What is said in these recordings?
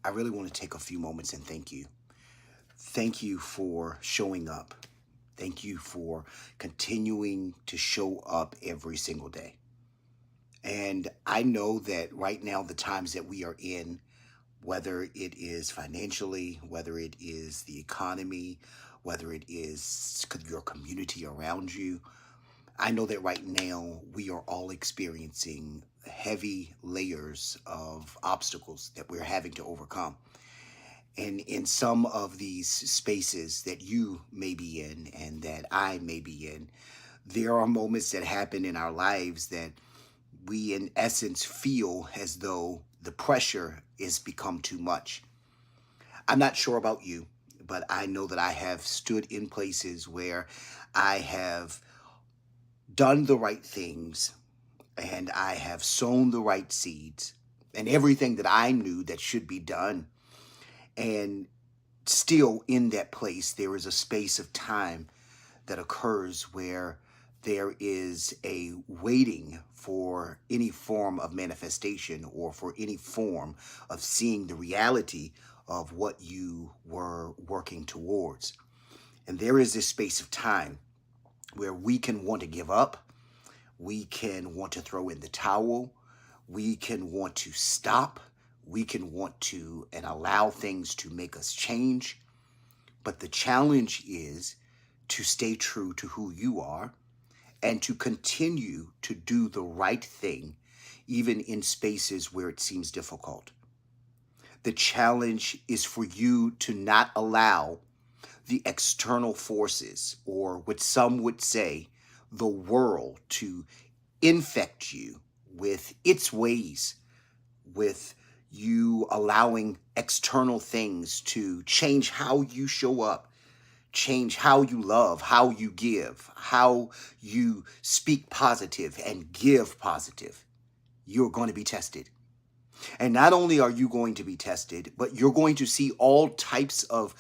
I really want to take a few moments and thank you. Thank you for showing up. Thank you for continuing to show up every single day. And I know that right now, the times that we are in, whether it is financially, whether it is the economy, whether it is your community around you, I know that right now we are all experiencing heavy layers of obstacles that we're having to overcome. And in some of these spaces that you may be in and that I may be in, there are moments that happen in our lives that we, in essence, feel as though the pressure is become too much. I'm not sure about you, but I know that I have stood in places where I have done the right things and I have sown the right seeds and everything that I knew that should be done. And still in that place, there is a space of time that occurs where there is a waiting for any form of manifestation or for any form of seeing the reality of what you were working towards. And there is this space of time where we can want to give up, we can want to throw in the towel, we can want to stop, we can want to and allow things to make us change. But the challenge is to stay true to who you are and to continue to do the right thing, even in spaces where it seems difficult. The challenge is for you to not allow the external forces, or what some would say, the world, to infect you with its ways, with you allowing external things to change how you show up, change how you love, how you give, how you speak positive and give positive. You're going to be tested. And not only are you going to be tested, but you're going to see all types of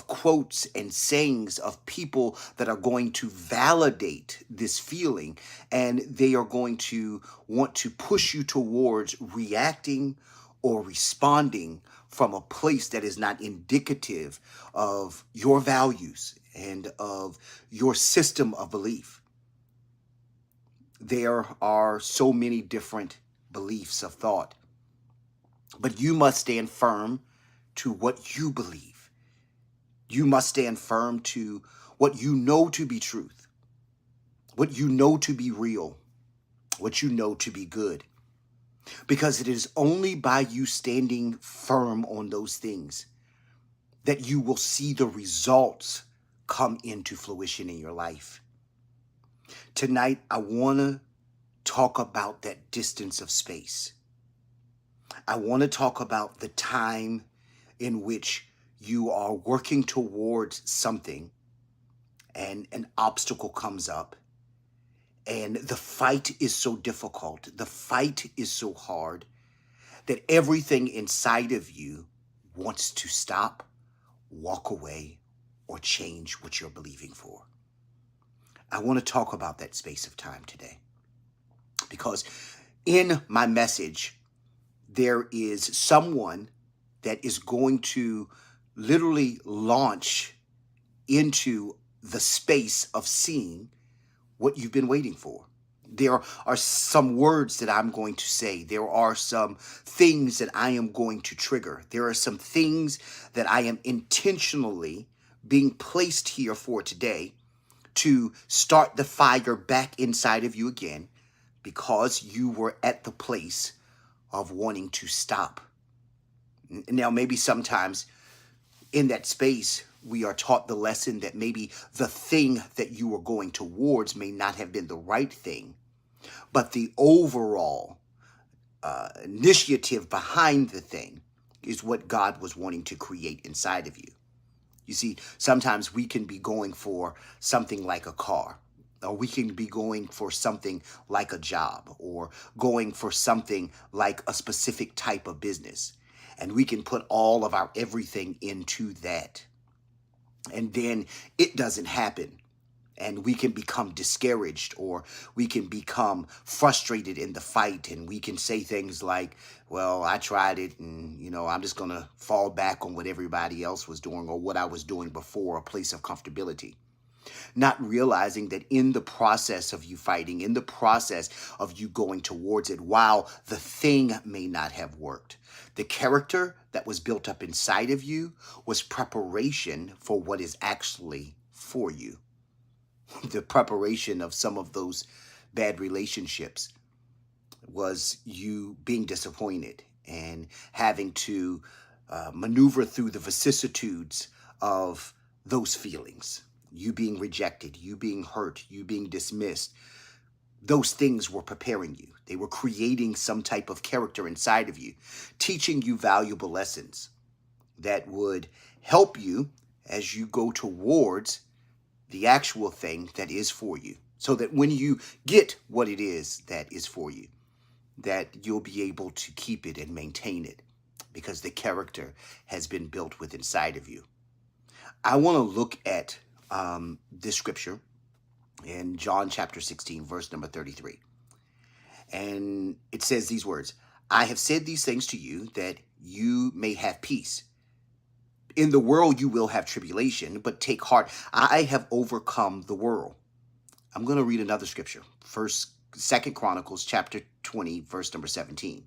quotes and sayings of people that are going to validate this feeling. And they are going to want to push you towards reacting or responding from a place that is not indicative of your values and of your system of belief. There are so many different beliefs of thought, but you must stand firm to what you believe. You must stand firm to what you know to be truth, what you know to be real, what you know to be good. Because it is only by you standing firm on those things that you will see the results come into fruition in your life. Tonight, I want to talk about that distance of space. I want to talk about the time in which you are working towards something and an obstacle comes up and the fight is so difficult, the fight is so hard that everything inside of you wants to stop, walk away, or change what you're believing for. I want to talk about that space of time today because in my message, there is someone that is going to literally launch into the space of seeing what you've been waiting for. There are some words that I'm going to say. There are some things that I am going to trigger. There are some things that I am intentionally being placed here for today to start the fire back inside of you again because you were at the place of wanting to stop. Now, maybe sometimes in that space, we are taught the lesson that maybe the thing that you were going towards may not have been the right thing, but the overall initiative behind the thing is what God was wanting to create inside of you. You see, sometimes we can be going for something like a car, or we can be going for something like a job, or going for something like a specific type of business. And we can put all of our everything into that. And then it doesn't happen. And we can become discouraged, or we can become frustrated in the fight, and we can say things like, well, I tried it, and I'm just going to fall back on what everybody else was doing or what I was doing before, a place of comfortability. Not realizing that in the process of you fighting, in the process of you going towards it, while the thing may not have worked, the character that was built up inside of you was preparation for what is actually for you. The preparation of some of those bad relationships was you being disappointed and having to maneuver through the vicissitudes of those feelings. You being rejected, you being hurt, you being dismissed. Those things were preparing you. They were creating some type of character inside of you, teaching you valuable lessons that would help you as you go towards the actual thing that is for you, so that when you get what it is that is for you, that you'll be able to keep it and maintain it, because the character has been built within inside of you. I want to look at this scripture in John chapter 16, verse number 33. And it says these words, I have said these things to you that you may have peace. In the world you will have tribulation, but take heart. I have overcome the world. I'm going to read another scripture. Second Chronicles chapter 20, verse number 17.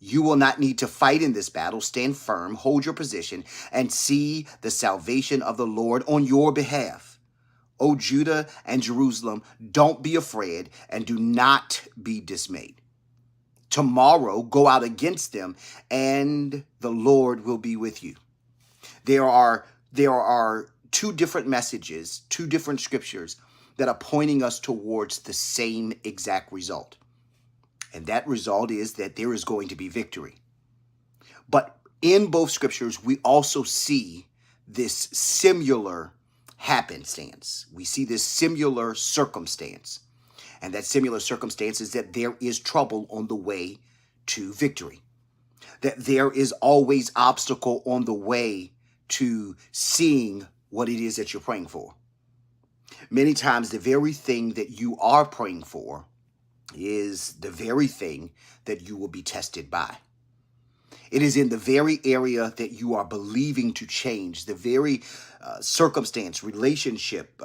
You will not need to fight in this battle. Stand firm, hold your position, and see the salvation of the Lord on your behalf. O Judah and Jerusalem, don't be afraid and do not be dismayed. Tomorrow go out against them, and the Lord will be with you. There are two different messages, two different scriptures that are pointing us towards the same exact result. And that result is that there is going to be victory. But in both scriptures, we also see this similar happenstance. We see this similar circumstance. And that similar circumstance is that there is trouble on the way to victory. That there is always obstacle on the way to seeing what it is that you're praying for. Many times the very thing that you are praying for is the very thing that you will be tested by. It is in the very area that you are believing to change, the very circumstance, relationship,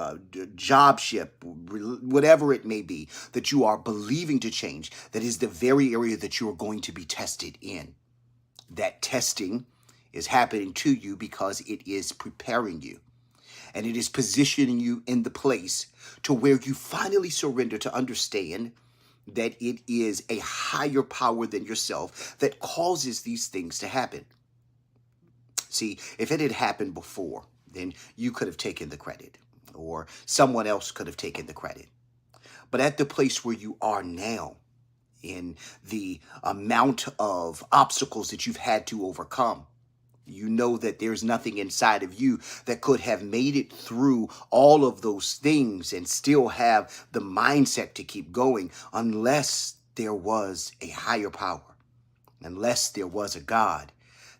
jobship, whatever it may be, that you are believing to change, that is the very area that you are going to be tested in. That testing is happening to you because it is preparing you. And it is positioning you in the place to where you finally surrender to understand that it is a higher power than yourself that causes these things to happen. See, if it had happened before, then you could have taken the credit, or someone else could have taken the credit. But at the place where you are now, in the amount of obstacles that you've had to overcome, you know that there's nothing inside of you that could have made it through all of those things and still have the mindset to keep going unless there was a higher power, unless there was a God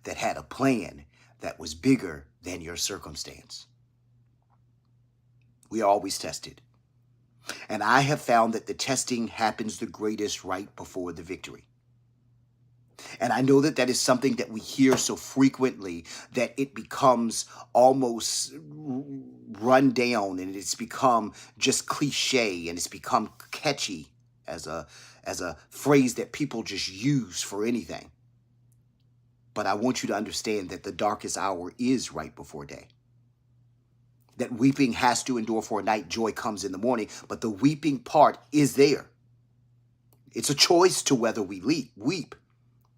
that had a plan that was bigger than your circumstance. We are always tested. And I have found that the testing happens the greatest right before the victory. And I know that that is something that we hear so frequently that it becomes almost run down, and it's become just cliche, and it's become catchy as a phrase that people just use for anything. But I want you to understand that the darkest hour is right before day. That weeping has to endure for a night, joy comes in the morning, but the weeping part is there. It's a choice to whether we weep.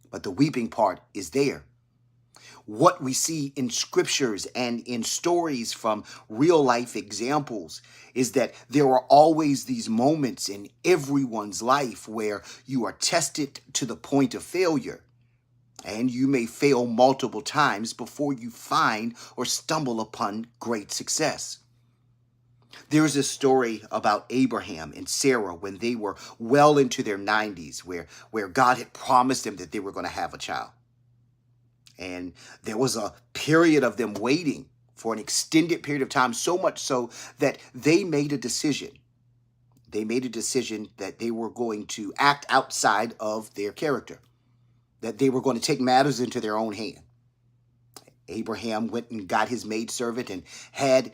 But the weeping part is there. What we see in scriptures and in stories from real life examples is that there are always these moments in everyone's life where you are tested to the point of failure. And you may fail multiple times before you find or stumble upon great success. There's a story about Abraham and Sarah when they were well into their 90s, where God had promised them that they were going to have a child. And there was a period of them waiting for an extended period of time, so much so that they made a decision. They made a decision that they were going to act outside of their character, that they were going to take matters into their own hand. Abraham went and got his maidservant and had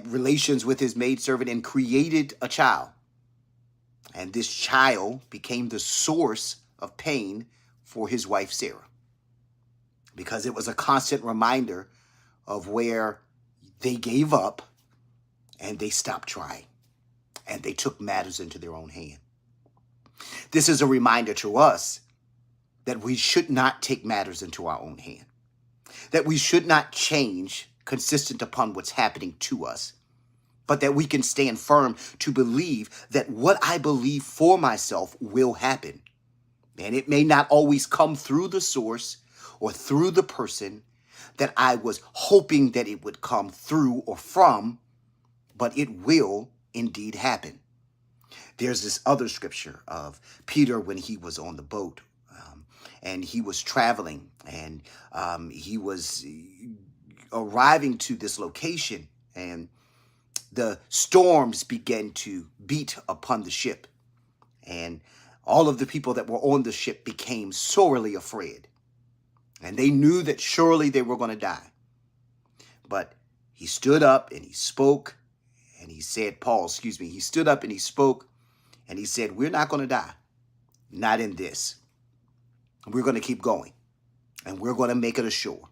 relations with his maidservant and created a child. And this child became the source of pain for his wife Sarah, because it was a constant reminder of where they gave up and they stopped trying and they took matters into their own hand. This is a reminder to us that we should not take matters into our own hand, that we should not change consistent upon what's happening to us, but that we can stand firm to believe that what I believe for myself will happen. And it may not always come through the source or through the person that I was hoping that it would come through or from, but it will indeed happen. There's this other scripture of Peter when he was on the boat, and he was traveling, and he was arriving to this location, and the storms began to beat upon the ship, and all of the people that were on the ship became sorely afraid, and they knew that surely they were going to die. But he stood up and he spoke, and he said, he stood up and he spoke, and he said, we're not going to die, not in this. We're going to keep going, and we're going to make it ashore.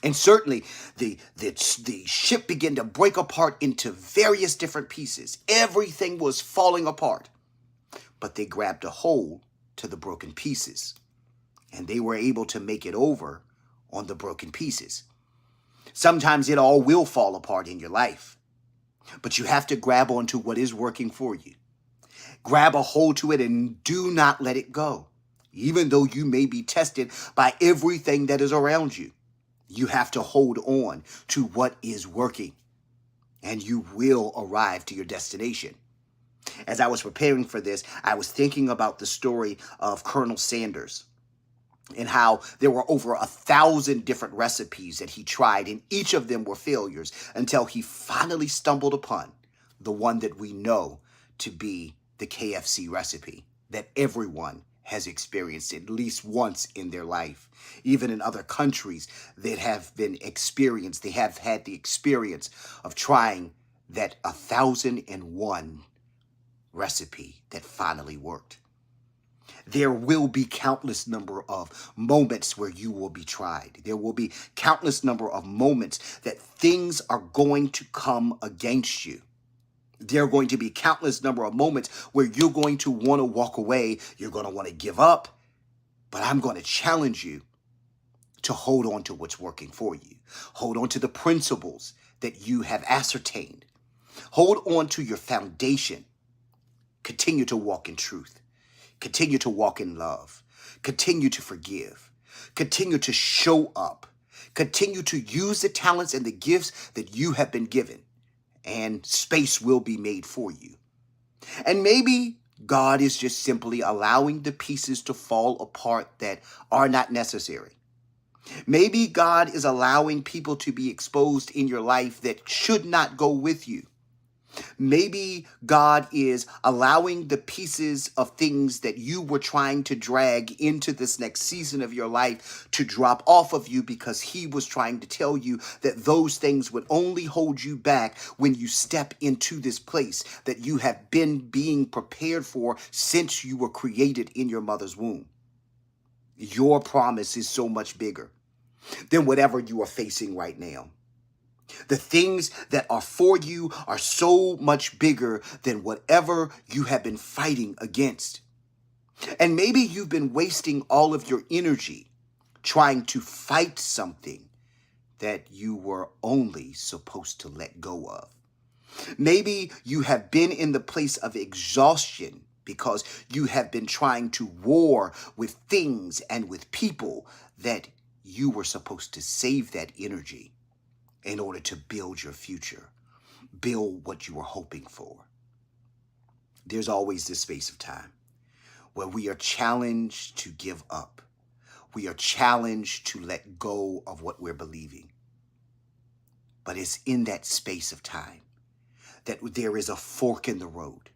And certainly the ship began to break apart into various different pieces. Everything was falling apart. But they grabbed a hold to the broken pieces, and they were able to make it over on the broken pieces. Sometimes it all will fall apart in your life, but you have to grab onto what is working for you. Grab a hold to it and do not let it go. Even though you may be tested by everything that is around you, you have to hold on to what is working, and you will arrive to your destination. As I was preparing for this, I was thinking about the story of Colonel Sanders and how there were over 1,000 different recipes that he tried, and each of them were failures until he finally stumbled upon the one that we know to be the KFC recipe that everyone has experienced at least once in their life. Even in other countries that have been experienced, they have had the experience of trying that 1,001 recipe that finally worked. There will be countless number of moments where you will be tried. There will be countless number of moments that things are going to come against you. There are going to be countless number of moments where you're going to want to walk away. You're going to want to give up. But I'm going to challenge you to hold on to what's working for you. Hold on to the principles that you have ascertained. Hold on to your foundation. Continue to walk in truth. Continue to walk in love. Continue to forgive. Continue to show up. Continue to use the talents and the gifts that you have been given, and space will be made for you. And maybe God is just simply allowing the pieces to fall apart that are not necessary. Maybe God is allowing people to be exposed in your life that should not go with you. Maybe God is allowing the pieces of things that you were trying to drag into this next season of your life to drop off of you, because he was trying to tell you that those things would only hold you back when you step into this place that you have been being prepared for since you were created in your mother's womb. Your promise is so much bigger than whatever you are facing right now. The things that are for you are so much bigger than whatever you have been fighting against. And maybe you've been wasting all of your energy trying to fight something that you were only supposed to let go of. Maybe you have been in the place of exhaustion because you have been trying to war with things and with people that you were supposed to save that energy in order to build your future, build what you were hoping for. There's always this space of time where we are challenged to give up. We are challenged to let go of what we're believing. But it's in that space of time that there is a fork in the road,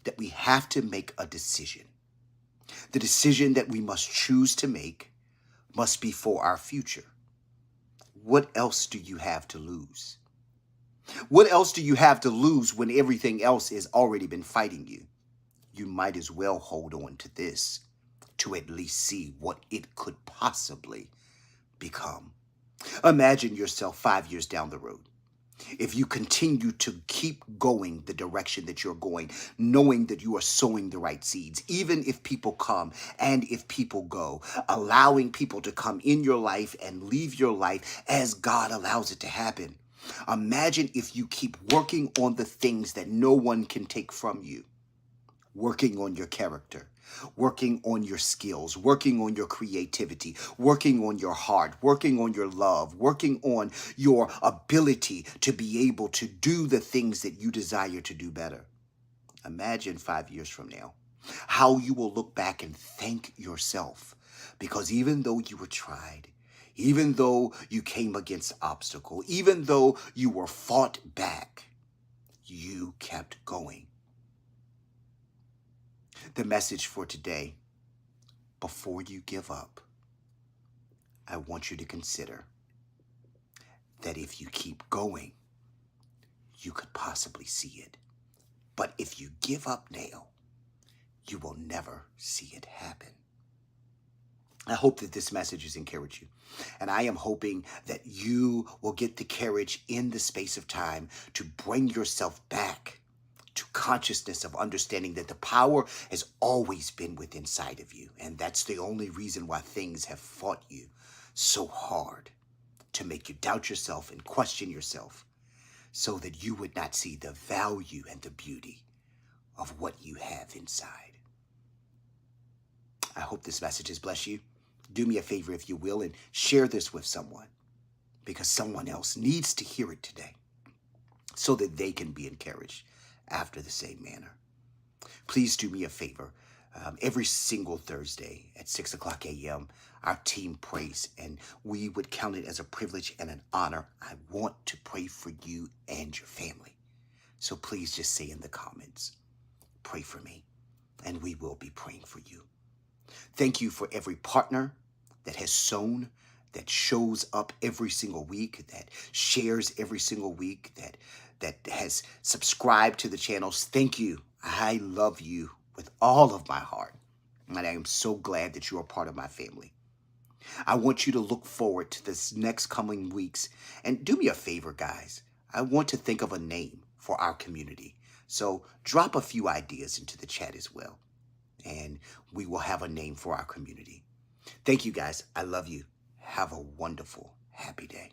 that we have to make a decision. The decision that we must choose to make must be for our future. What else do you have to lose? What else do you have to lose when everything else has already been fighting you? You might as well hold on to this to at least see what it could possibly become. Imagine yourself 5 years down the road. If you continue to keep going the direction that you're going, knowing that you are sowing the right seeds, even if people come and if people go, allowing people to come in your life and leave your life as God allows it to happen. Imagine if you keep working on the things that no one can take from you. Working on your character, working on your skills, working on your creativity, working on your heart, working on your love, working on your ability to be able to do the things that you desire to do better. Imagine 5 years from now how you will look back and thank yourself, because even though you were tried, even though you came against obstacle, even though you were fought back, you kept going. The message for today: before you give up, I want you to consider that if you keep going, you could possibly see it. But if you give up now, you will never see it happen. I hope that this message has encouraged you. And I am hoping that you will get the courage in the space of time to bring yourself back to consciousness of understanding that the power has always been within inside of you. And that's the only reason why things have fought you so hard, to make you doubt yourself and question yourself, so that you would not see the value and the beauty of what you have inside. I hope this message has blessed you. Do me a favor, if you will, and share this with someone, because someone else needs to hear it today so that they can be encouraged after the same manner. Please do me a favor. Every single Thursday at 6 o'clock a.m., our team prays, and we would count it as a privilege and an honor. I want to pray for you and your family. So please just say in the comments, pray for me, and we will be praying for you. Thank you for every partner that has sown, that shows up every single week, that shares every single week, that has subscribed to the channels. Thank you. I love you with all of my heart, and I am so glad that you are part of my family. I want you to look forward to this next coming weeks, and do me a favor, guys. I want to think of a name for our community, so drop a few ideas into the chat as well, and we will have a name for our community. Thank you, guys. I love you. Have a wonderful, happy day.